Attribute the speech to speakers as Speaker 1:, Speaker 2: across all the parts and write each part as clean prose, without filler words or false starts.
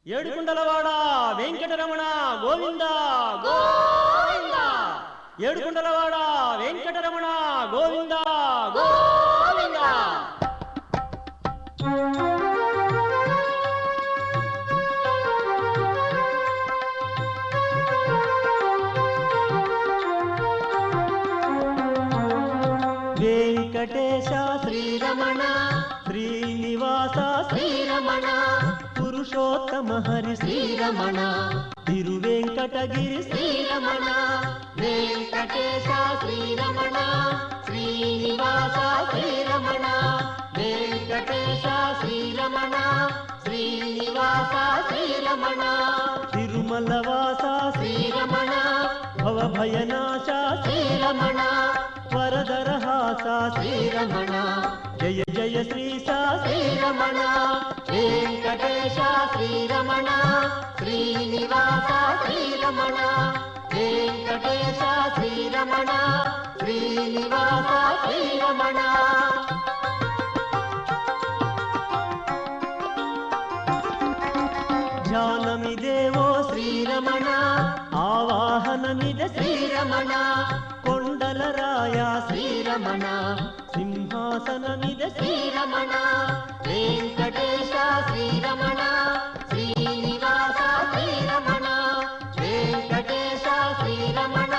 Speaker 1: ఏడుకొండలవాడ వెంకటరమణ గోవింద గోవింద. ఏడుకొండలవాడ వెంకటరమణ గోవింద గోవింద. వెంకటేశ శ్రీరమణ శ్రీనివాస శ్రీరమణ పురుషోత్తమ హరి శ్రీరమణ తిరువెంకటగిరి శ్రీరమణ. వెంకటేశ శ్రీరమణ శ్రీనివాస శ్రీరమణ వెంకటేశ శ్రీరమణ శ్రీనివాస శ్రీరమణ తిరుమలవాస శ్రీరమణ భవభయనాశ శ్రీరమణ వరదరహాస శ్రీరమణ జయ జయ శ్రీశ శ్రీరమణ. వెంకటేశ శ్రీరమణ శ్రీనివాస శ్రీరమణ వెంకటేశ శ్రీరమణ శ్రీనివాస శ్రీరమణ. ధ్యానమిదేవో శ్రీరమణ ఆవాహనమిద శ్రీరమణ కొండలరాయ శ్రీరమణ సింహాసనమిద శ్రీరమణ. వెంకటేశ శ్రీరమణ శ్రీనివాస శ్రీరమణ వెంకటేశ శ్రీరమణ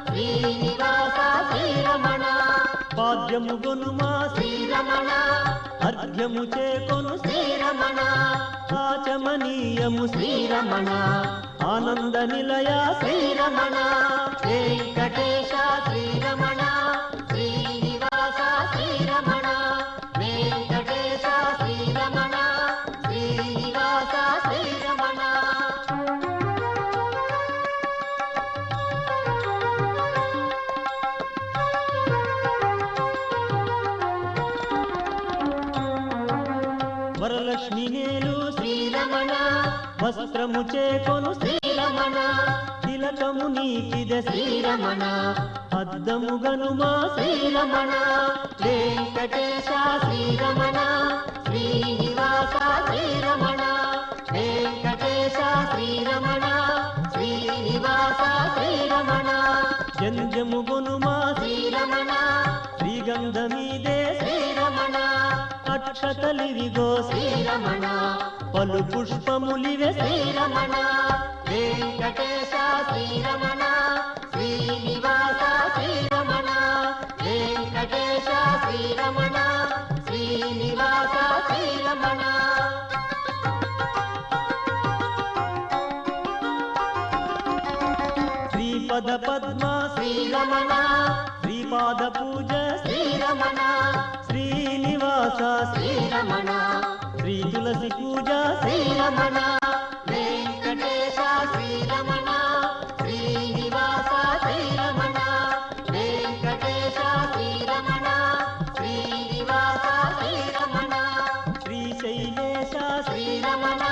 Speaker 1: శ్రీనివాస శ్రీరమణ. పాద్యము గొనుమా శ్రీరమణ అర్ఘ్యము చేకొను శ్రీరమణ ఆచమనీయము శ్రీరమణ ఆనంద నిలయ శ్రీరమణ. వెంకటేశ శ్రీరమణ శ్రీనివాస శ్రీరమణ వెంకటేశ శ్రీరమణ శ్రీనివాస శ్రీరమణ. వరలక్ష్మి నేలు శ్రీరమణ వస్త్రము చేకొను శ్రీరమణ తిలకము నీకిద శ్రీరమణ అద్దము గనుమా శ్రీరమణ. వెంకటేశ శ్రీరమణ శ్రీనివాస శ్రీరమణ వెంకటేశ శ్రీరమణ శ్రీనివాస శ్రీరమణ. జంజము గొనుమా శ్రీరమణ శ్రీగంధమీదే శ్రీరమణ అక్షతలివిగో శ్రీరమణ పలు పుష్పములివే శ్రీరమణ. వెంకటేశ శ్రీరమణ శ్రీనివాస శ్రీరమణ వెంకటేశ శ్రీరమణ శ్రీనివాస శ్రీరమణ. శ్రీపద పద్మ శ్రీరమణ శ్రీపాద పూజ శ్రీరమణ శ్రీనివాస శ్రీరమణ శ్రీ తులసి పూజ శ్రీరమణ. వెంకటేశ శ్రీరమణ శ్రీనివాస శ్రీరమణ వెంకటేశ శ్రీరమణ శ్రీనివాస శ్రీరమణ. శ్రీశైలేశ శ్రీరమణ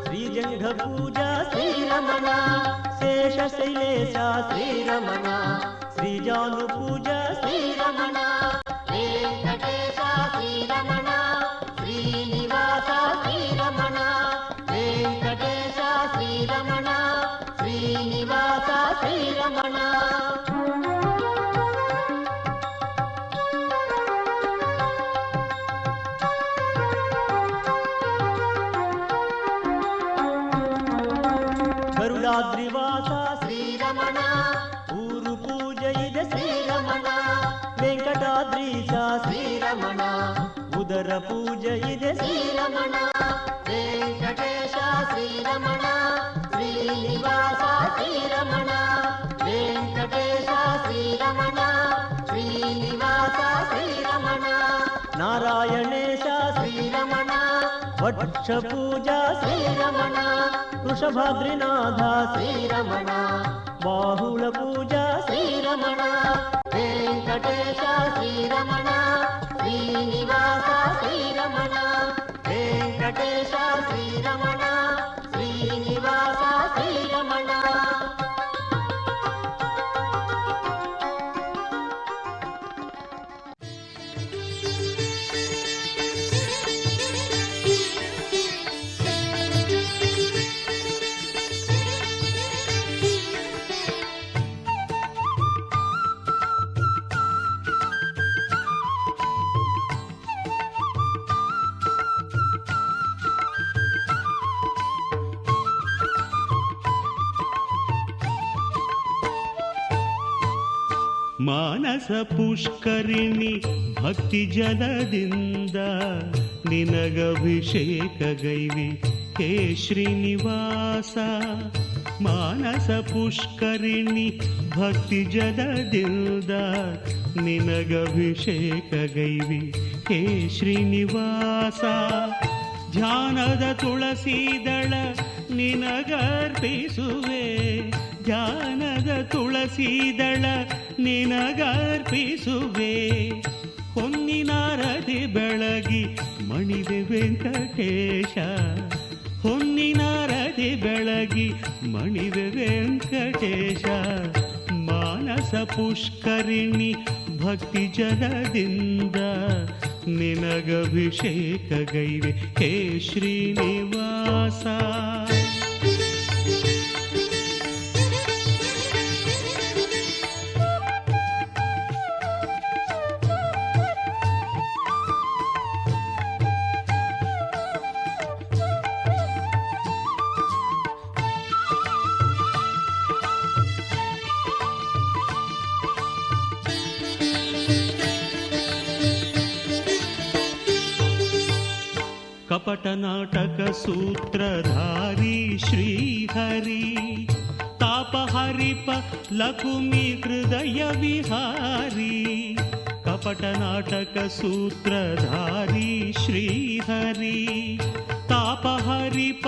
Speaker 1: శ్రీజంఘ పూజ శ్రీరమణ శేషశైలేశ శ్రీరమణ శ్రీజాను పూజ శ్రీరమణ. వెంకటేశ శ్రీరమణ శ్రీనివాస శ్రీరమణ వెంకటేశ శ్రీరమణ శ్రీనివాస శ్రీరమణ. గరుడాద్రివాస శ్రీరమణ ఊరు పూజ ఇద శ్రీరమణ వెంకటాద్రీశ శ్రీరమణ ఉదర పూజ ఇద శ్రీరమణ. వెంకటేశ శ్రీరమణ శ్రీనివాస శ్రీరమణ వెంకటేశ శ్రీరమణ శ్రీనివాస శ్రీరమణ. నారాయణేశ శ్రీరమణ వక్ష పూజ శ్రీరమణ వృషభాద్రినాథ శ్రీరమణ బాహుళ పూజ శ్రీరమణ. వెంకటేశ శ్రీరమణ శ్రీనివాస శ్రీరమణ వెంకటేశ శ్రీరమణ శ్రీనివాస శ్రీరమణ.
Speaker 2: ಮಾನಸ ಪುಷ್ಕರಿಣಿ ಭಕ್ತಿ ಜಲದಿಂದ ನಿನಗಭಿಷೇಕಗೈವಿ ಹೇ ಶ್ರೀನಿವಾಸ. ಮಾನಸ ಪುಷ್ಕರಿಣಿ ಭಕ್ತಿ ಜಲದಿಂದ ನಿನಗಭಿಷೇಕಗೈವಿ ಹೇ ಶ್ರೀನಿವಾಸ. ಧ್ಯಾನದ ತುಳಸಿದಳ ನಿನಗರ್ಪಿಸುವೆ, ಧ್ಯಾನದ ತುಳಸಿದಳ ನಿನಗರ್ಪಿಸುವೆ. ಹೊನ್ನಿನಾರತಿ ಬೆಳಗಿ ಮಣಿವೆ ವೆಂಕಟೇಶ, ಹೊನ್ನಿನಾರತಿ ಬೆಳಗಿ ಮಣಿವೆ ವೆಂಕಟೇಶ. ಮಾನಸ ಪುಷ್ಕರಿಣಿ ಭಕ್ತಿ ಜಲದಿಂದ ನಿನಗಭಿಷೇಕಗೈವೆ ಹೇ ಶ್ರೀನಿವಾಸ. ಕಪಟ ನಾಟಕ ಸೂತ್ರಧಾರಿ ಶ್ರೀಹರಿ, ತಾಪಹರಿಪ ಲಕುಮಿ ಹೃದಯ ವಿಹಾರಿ. ಕಪಟ ನಾಟಕ ಸೂತ್ರಧಾರಿ ಶ್ರೀಹರಿ, ತಾಪಹರಿಪ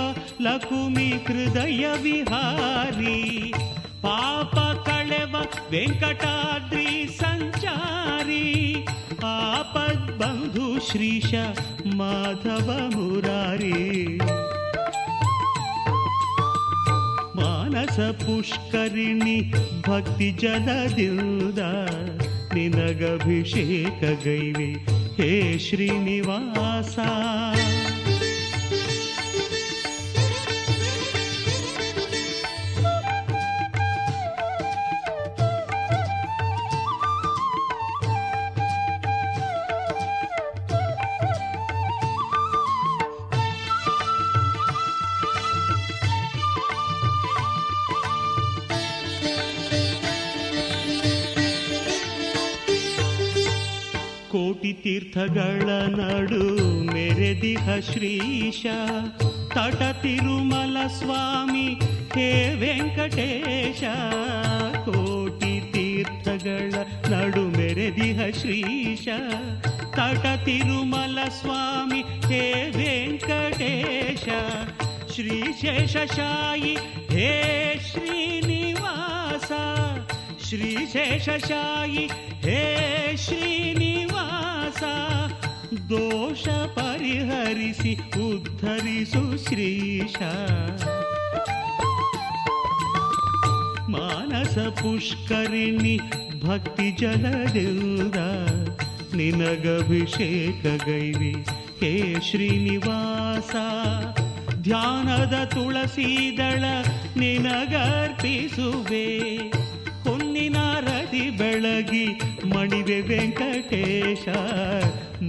Speaker 2: ಲಕುಮಿ ಹೃದಯ ವಿಹಾರಿ. ಪಾಪ ಕಳೆವ ವೆಂಕಟಾದ್ರಿ ಸಂಚಾರಿ, ಆಪದ್ ಬಂಧು ಶ್ರೀಶ ಮಾಧವ ಮುರಾರಿ. ಮಾನಸ ಪುಷ್ಕರಿಣಿ ಭಕ್ತಿ ಜಲದಿಂದ ನಿನಗಭಿಷೇಕಗೈವೆ ಹೇ ಶ್ರೀನಿವಾಸ. ಕೋಟಿ ತೀರ್ಥಗಳ ನಡು ಮೆರೆದಿಹ ಶ್ರೀಶ, ತಟ ತಿರುಮಲ ಸ್ವಾಮಿ ಹೇ ವೆಂಕಟೇಶ. ಕೋಟಿ ತೀರ್ಥಗಳ ನಡು ಮೆರೆದಿಹ ಶ್ರೀಶ, ತಟ ತಿರುಮಲ ಸ್ವಾಮಿ ಹೇ ವೆಂಕಟೇಶ. ಶ್ರೀಶೇಷಶಾಯಿ ಹೇ ಶ್ರೀನಿವಾಸ, ಶ್ರೀಶೇಷಶಾಯಿ ಹೇ ಶ್ರೀನಿವಾಸ. ದೋಷ ಪರಿಹರಿಸಿ ಉದ್ಧರಿಸು ಶ್ರೀಶ. ಮಾನಸ ಪುಷ್ಕರಿಣಿ ಭಕ್ತಿ ಜಲದಿಂದ ನಿನಗಭಿಷೇಕಗೈವಿ ಹೇ ಶ್ರೀನಿವಾಸ. ಧ್ಯಾನದ ತುಳಸಿದಳ ನಿನಗರ್ಪಿಸುವೆ, ಹೊನ್ನಿನಾರತಿ ಬೆಳಗಿ ಮಣಿವೆ ವೆಂಕಟೇಶ.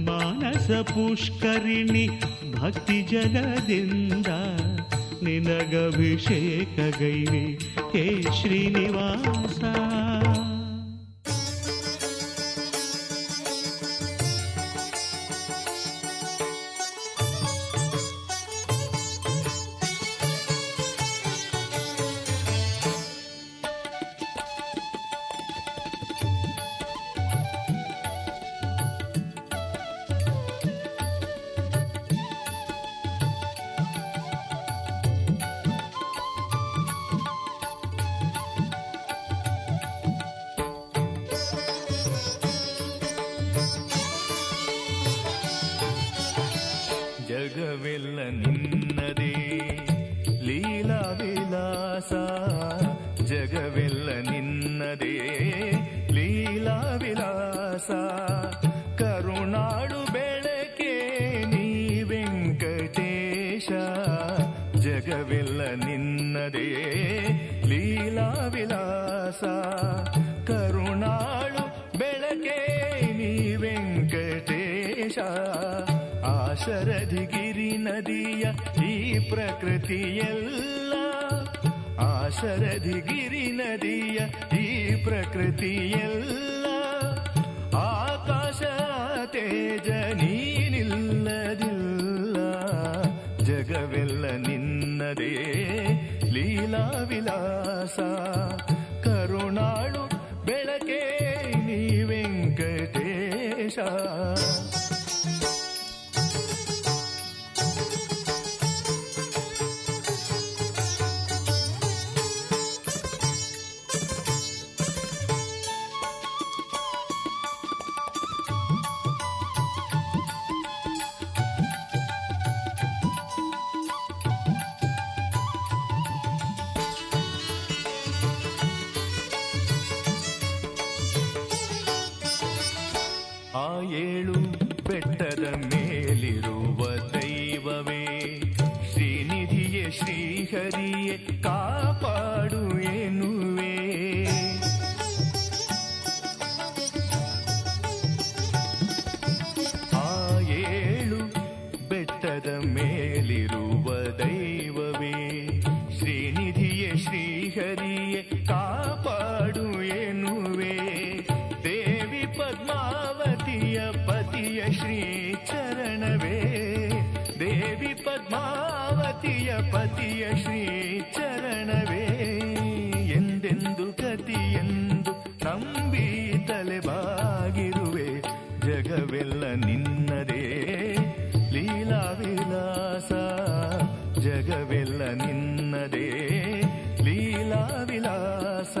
Speaker 2: ಮಾನಸ ಪುಷ್ಕರಿಣಿ ಭಕ್ತಿ ಜಲದಿಂದ ನಿನಗಭಿಷೇಕಗೈವೆ ಹೇ ಶ್ರೀನಿವಾಸ.
Speaker 3: ಜಗವೆಲ್ಲ ನಿನ್ನದೇ ಲೀಲಾ ವಿಲಾಸ, ಜಗವೆಲ್ಲ ನಿನ್ನದೇ ಲೀಲಾ ವಿಲಾಸ. ಕರುಣಾಡು ಬೆಳಕೆ ನೀ ವೆಂಕಟೇಶ, ಜಗವೆಲ್ಲ ನಿನ್ನದೇ ಲೀಲಾ ವಿಲಾಸ. ಕರುಣಾಳು ಬೆಳಕೆ ನೀ ವೆಂಕಟೇಶ. ಆಶರಧಿಗಿರಿ ನದಿಯ ಈ ಪ್ರಕೃತಿಯೆಲ್ಲ, ಆಶರಧಿಗಿರಿ ನದಿಯ ಈ ಪ್ರಕೃತಿಯೆಲ್ಲ ತೇಜ ನೀನಿಲ್ಲದಿಲ್ಲ ಜಗವೆಲ್ಲ ನಿನ್ನದೇ ಲೀಲಾ ವಿಲಾಸ ಕರುಣಾಳು ಬೆಳಕೆ ನೀ ವೆಂಕಟೇಶ ಆ ಏಳು ಬೆಟ್ಟದ ಮೇಲಿರುವ ದೈವವೇ ಶ್ರೀನಿಧಿಯೇ ಶ್ರೀಹರಿಯೇ ಕಾಪಾಡು ಎನ್ನುವೆ ಆ ಏಳು ಬೆಟ್ಟದ ಮೇಲಿರುವ ದೈವವೇ ಶ್ರೀನಿಧಿಯೇ ಶ್ರೀಹರಿಯೇ ಕಾಪಾಡು ಎನ್ನುವೆ ದೇವಿ ಪದ್ಮಾವತಿಯ ಪತಿಯ ಶ್ರೀ ಚರಣವೇ ದೇವಿ ಪದ್ಮಾವತಿಯ ಪತಿಯ ಶ್ರೀ ಚರಣವೇ ಎಂದೆಂದು ಗತಿಯೆಂದು ನಂಬಿ ತಲೆಬಾಗಿರುವೆ ಜಗವೆಲ್ಲ ನಿನ್ನದೇ ಲೀಲಾ ವಿಲಾಸ ಜಗವೆಲ್ಲ ನಿನ್ನದೇ ಲೀಲಾ ವಿಲಾಸ